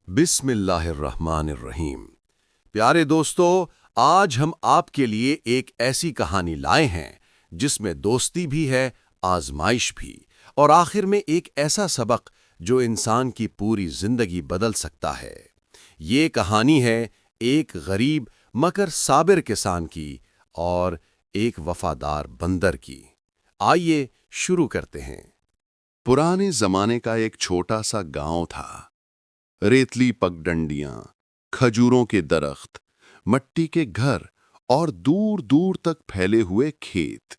बिस्मिल्लाहिर्रहमानिर्रहीम। प्यारे दोस्तों, आज हम आपके लिए एक ऐसी कहानी लाए हैं जिसमें दोस्ती भी है, आजमाइश भी, और आखिर में एक ऐसा सबक जो इंसान की पूरी जिंदगी बदल सकता है। ये कहानी है एक गरीब मगर साबिर किसान की और एक वफादार बंदर की। आइए शुरू करते हैं। पुराने जमाने का एक छोटा सा गांव था। रेतली पगडंडियां, खजूरों के दरख्त, मट्टी के घर और दूर दूर तक फैले हुए खेत।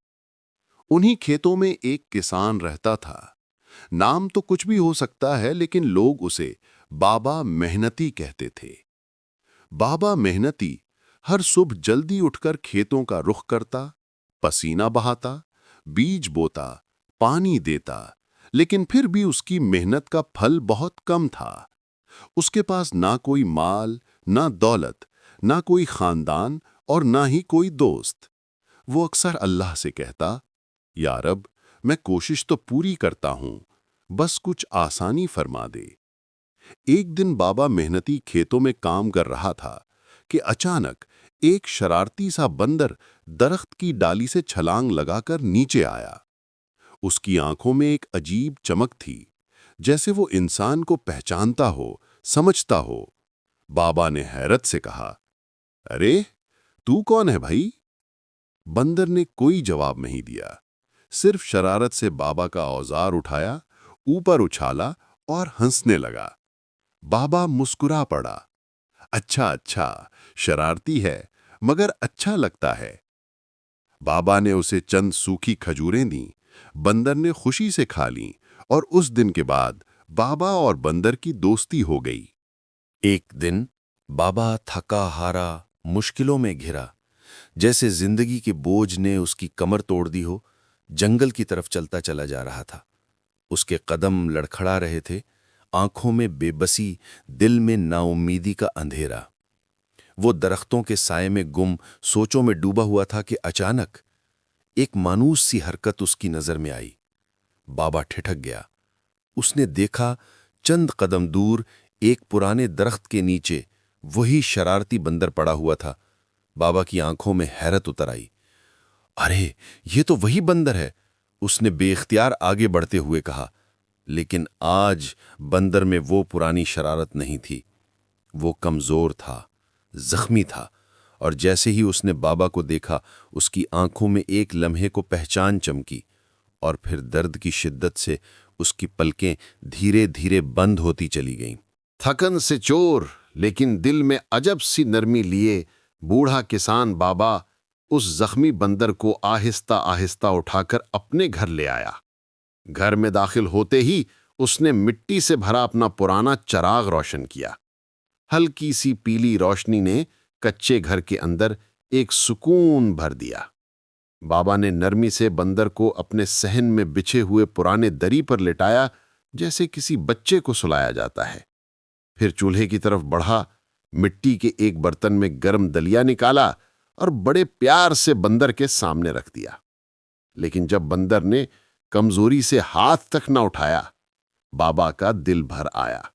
उन्हीं खेतों में एक किसान रहता था। नाम तो कुछ भी हो सकता है, लेकिन लोग उसे बाबा मेहनती कहते थे। बाबा मेहनती हर सुबह जल्दी उठकर खेतों का रुख करता, पसीना बहाता, बीज बोता, पानी देता, लेकिन फिर भी उसकी मेहनत का फल बहुत कम था। उसके पास ना कोई माल, ना दौलत, ना कोई खानदान और ना ही कोई दोस्त। वो अक्सर अल्लाह से कहता, या रब, मैं कोशिश तो पूरी करता हूं, बस कुछ आसानी फरमा दे। एक दिन बाबा मेहनती खेतों में काम कर रहा था कि अचानक एक शरारती सा बंदर दरख्त की डाली से छलांग लगाकर नीचे आया। उसकी आंखों में एक अजीब चमक थी, जैसे वो इंसान को पहचानता हो, समझता हो। बाबा ने हैरत से कहा, अरे, तू कौन है भाई? बंदर ने कोई जवाब नहीं दिया, सिर्फ शरारत से बाबा का औजार उठाया, ऊपर उछाला और हंसने लगा। बाबा मुस्कुरा पड़ा। अच्छा अच्छा, शरारती है मगर अच्छा लगता है। बाबा ने उसे चंद सूखी खजूरें दी। बंदर ने खुशी से खा ली और उस दिन के बाद बाबा और बंदर की दोस्ती हो गई। एक दिन बाबा थका हारा, मुश्किलों में घिरा, जैसे जिंदगी के बोझ ने उसकी कमर तोड़ दी हो, जंगल की तरफ चलता चला जा रहा था। उसके कदम लड़खड़ा रहे थे, आंखों में बेबसी, दिल में नाउम्मीदी का अंधेरा। वो दरख्तों के साए में गुम सोचों में डूबा हुआ था कि अचानक एक मानूस सी हरकत उसकी नजर में आई। बाबा ठिठक गया। उसने देखा, चंद कदम दूर एक पुराने दरख्त के नीचे वही शरारती बंदर पड़ा हुआ था। बाबा की आंखों में हैरत उतर आई। अरे, ये तो वही बंदर है, उसने बेख्तियार आगे बढ़ते हुए कहा। लेकिन आज बंदर में वो पुरानी शरारत नहीं थी। वो कमजोर था, जख्मी था, और जैसे ही उसने बाबा को देखा, उसकी आंखों में एक लम्हे को पहचान चमकी, और फिर दर्द की शिद्दत से उसकी पलकें धीरे धीरे बंद होती चली गईं। थकन से चोर लेकिन दिल में अजब सी नरमी लिए बूढ़ा किसान बाबा उस जख्मी बंदर को आहिस्ता आहिस्ता उठाकर अपने घर ले आया। घर में दाखिल होते ही उसने मिट्टी से भरा अपना पुराना चराग रोशन किया। हल्की सी पीली रोशनी ने कच्चे घर के अंदर एक सुकून भर दिया। बाबा ने नरमी से बंदर को अपने सहन में बिछे हुए पुराने दरी पर लिटाया, जैसे किसी बच्चे को सुलाया जाता है। फिर चूल्हे की तरफ बढ़ा, मिट्टी के एक बर्तन में गर्म दलिया निकाला और बड़े प्यार से बंदर के सामने रख दिया। लेकिन जब बंदर ने कमजोरी से हाथ तक न उठाया, बाबा का दिल भर आया।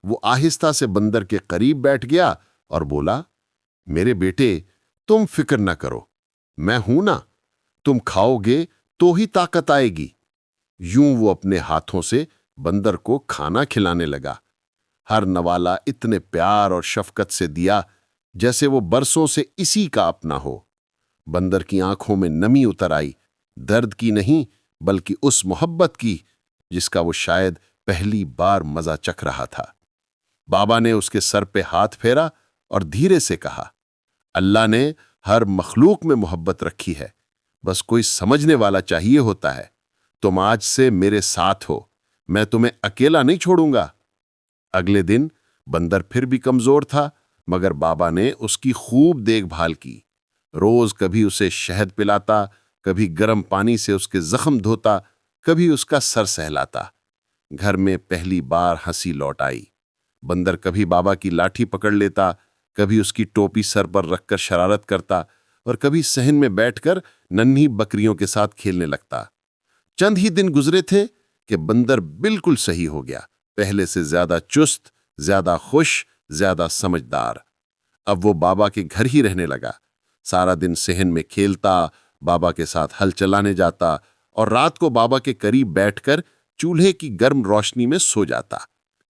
वो आहिस्ता से बंदर के करीब बैठ गया और बोला, मेरे बेटे, तुम फिक्र न करो, मैं हूं ना, तुम खाओगे तो ही ताकत आएगी। यूं वो अपने हाथों से बंदर को खाना खिलाने लगा। हर नवाला इतने प्यार और शफकत से दिया जैसे वो बरसों से इसी का अपना हो। बंदर की आंखों में नमी उतर आई, दर्द की नहीं बल्कि उस मोहब्बत की जिसका वो शायद पहली बार मजा चख रहा था। बाबा ने उसके सर पे हाथ फेरा और धीरे से कहा, अल्लाह ने हर मखलूक में मोहब्बत रखी है, बस कोई समझने वाला चाहिए होता है। तुम आज से मेरे साथ हो, मैं तुम्हें अकेला नहीं छोड़ूंगा। अगले दिन बंदर फिर भी कमजोर था, मगर बाबा ने उसकी खूब देखभाल की। रोज कभी उसे शहद पिलाता, कभी गर्म पानी से उसके जख्म धोता, कभी उसका सर सहलाता। घर में पहली बार हंसी लौट आई। बंदर कभी बाबा की लाठी पकड़ लेता, कभी उसकी टोपी सर पर रखकर शरारत करता, और कभी सहन में बैठकर नन्ही बकरियों के साथ खेलने लगता। चंद ही दिन गुजरे थे कि बंदर बिल्कुल सही हो गया, पहले से ज्यादा चुस्त, ज्यादा खुश, ज्यादा समझदार। अब वो बाबा के घर ही रहने लगा। सारा दिन सहन में खेलता, बाबा के साथ हल चलाने जाता और रात को बाबा के करीब बैठकर चूल्हे की गर्म रोशनी में सो जाता।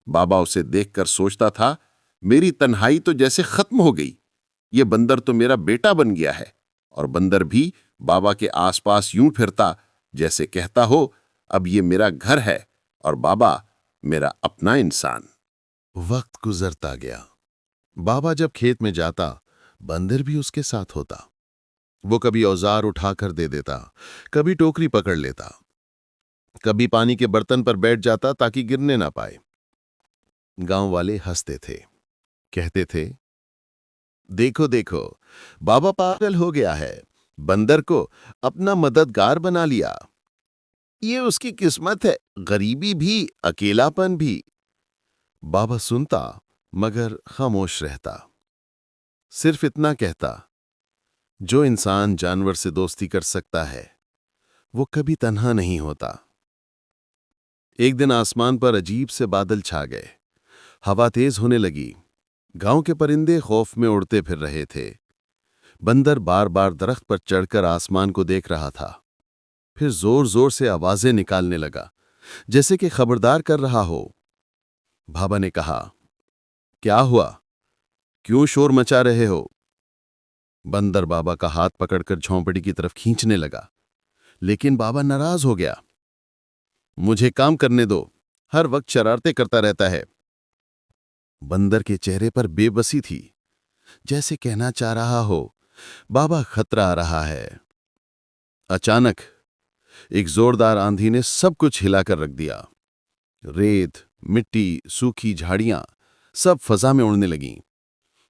बाबा उसे देखकर सोचता था, मेरी तन्हाई तो जैसे खत्म हो गई। ये बंदर तो मेरा बेटा बन गया है। और बंदर भी बाबा के आसपास यूं फिरता जैसे कहता हो, अब ये मेरा घर है और बाबा मेरा अपना इंसान। वक्त गुजरता गया। बाबा जब खेत में जाता, बंदर भी उसके साथ होता। वो कभी औजार उठाकर दे देता, कभी टोकरी पकड़ लेता, कभी पानी के बर्तन पर बैठ जाता ताकि गिरने ना पाए। गांव वाले हंसते थे, कहते थे, देखो देखो, बाबा पागल हो गया है, बंदर को अपना मददगार बना लिया। ये उसकी किस्मत है, गरीबी भी, अकेलापन भी। बाबा सुनता मगर खामोश रहता। सिर्फ इतना कहता, जो इंसान जानवर से दोस्ती कर सकता है वो कभी तन्हा नहीं होता। एक दिन आसमान पर अजीब से बादल छा गए। हवा तेज होने लगी। गांव के परिंदे खौफ में उड़ते फिर रहे थे। बंदर बार बार दरख्त पर चढ़कर आसमान को देख रहा था। फिर जोर जोर से आवाजें निकालने लगा, जैसे कि खबरदार कर रहा हो। बाबा ने कहा, क्या हुआ, क्यों शोर मचा रहे हो? बंदर बाबा का हाथ पकड़कर झोंपड़ी की तरफ खींचने लगा, लेकिन बाबा नाराज हो गया। मुझे काम करने दो, हर वक्त शरारतें करता रहता है। बंदर के चेहरे पर बेबसी थी, जैसे कहना चाह रहा हो, बाबा खतरा आ रहा है। अचानक एक जोरदार आंधी ने सब कुछ हिलाकर रख दिया। रेत, मिट्टी, सूखी झाड़ियां सब फजा में उड़ने लगीं।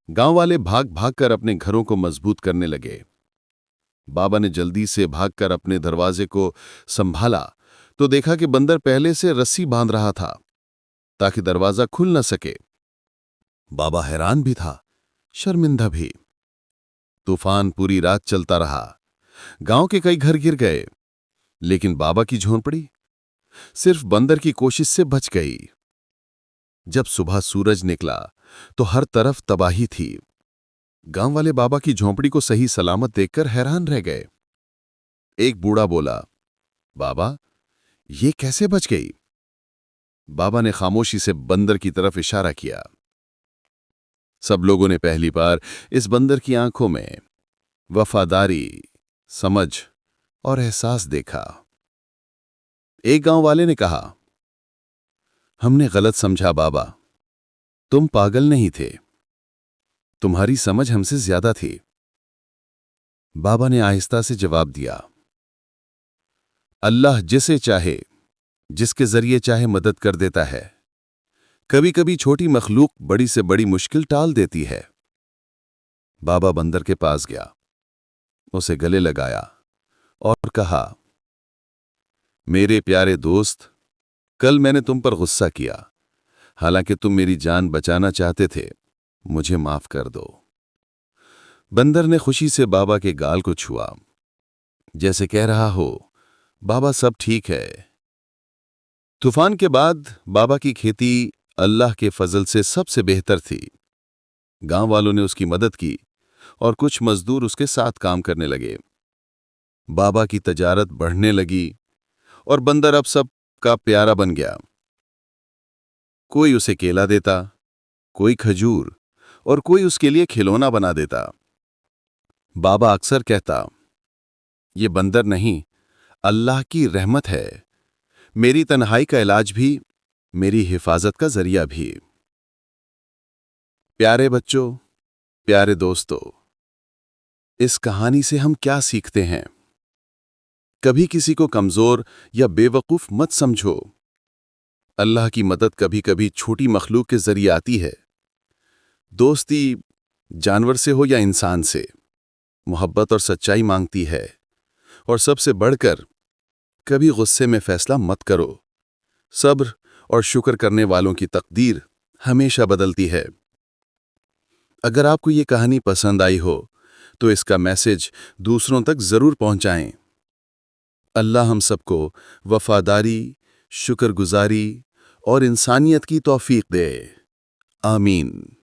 गांव वाले भाग भागकर अपने घरों को मजबूत करने लगे। बाबा ने जल्दी से भागकर अपने दरवाजे को संभाला तो देखा कि बंदर पहले से रस्सी बांध रहा था ताकि दरवाजा खुल न सके। बाबा हैरान भी था, शर्मिंदा भी। तूफान पूरी रात चलता रहा। गांव के कई घर गिर गए, लेकिन बाबा की झोंपड़ी सिर्फ बंदर की कोशिश से बच गई। जब सुबह सूरज निकला तो हर तरफ तबाही थी। गांव वाले बाबा की झोंपड़ी को सही सलामत देखकर हैरान रह गए। एक बूढ़ा बोला, बाबा, ये कैसे बच गई? बाबा ने खामोशी से बंदर की तरफ इशारा किया। सब लोगों ने पहली बार इस बंदर की आंखों में वफादारी, समझ और एहसास देखा। एक गांव वाले ने कहा, हमने गलत समझा बाबा, तुम पागल नहीं थे, तुम्हारी समझ हमसे ज्यादा थी। बाबा ने आहिस्ता से जवाब दिया, अल्लाह जिसे चाहे, जिसके जरिए चाहे मदद कर देता है। कभी कभी छोटी मखलूक बड़ी से बड़ी मुश्किल टाल देती है। बाबा बंदर के पास गया, उसे गले लगाया और कहा, मेरे प्यारे दोस्त, कल मैंने तुम पर गुस्सा किया, हालांकि तुम मेरी जान बचाना चाहते थे, मुझे माफ कर दो। बंदर ने खुशी से बाबा के गाल को छुआ, जैसे कह रहा हो, बाबा सब ठीक है। तूफान के बाद बाबा की खेती अल्लाह के फजल से सबसे बेहतर थी। गांव वालों ने उसकी मदद की और कुछ मजदूर उसके साथ काम करने लगे। बाबा की तजारत बढ़ने लगी और बंदर अब सबका प्यारा बन गया। कोई उसे केला देता, कोई खजूर और कोई उसके लिए खिलौना बना देता। बाबा अक्सर कहता, ये बंदर नहीं, अल्लाह की रहमत है, मेरी तन्हाई का इलाज भी, मेरी हिफाजत का जरिया भी। प्यारे बच्चों, प्यारे दोस्तों, इस कहानी से हम क्या सीखते हैं? कभी किसी को कमजोर या बेवकूफ मत समझो। अल्लाह की मदद कभी कभी छोटी मखलूक के जरिए आती है। दोस्ती जानवर से हो या इंसान से, मोहब्बत और सच्चाई मांगती है। और सबसे बढ़कर, कभी गुस्से में फैसला मत करो। सब्र और शुक्र करने वालों की तकदीर हमेशा बदलती है। अगर आपको ये कहानी पसंद आई हो तो इसका मैसेज दूसरों तक जरूर पहुंचाएं। अल्लाह हम सबको वफादारी, शुक्रगुजारी और इंसानियत की तौफीक दे। आमीन।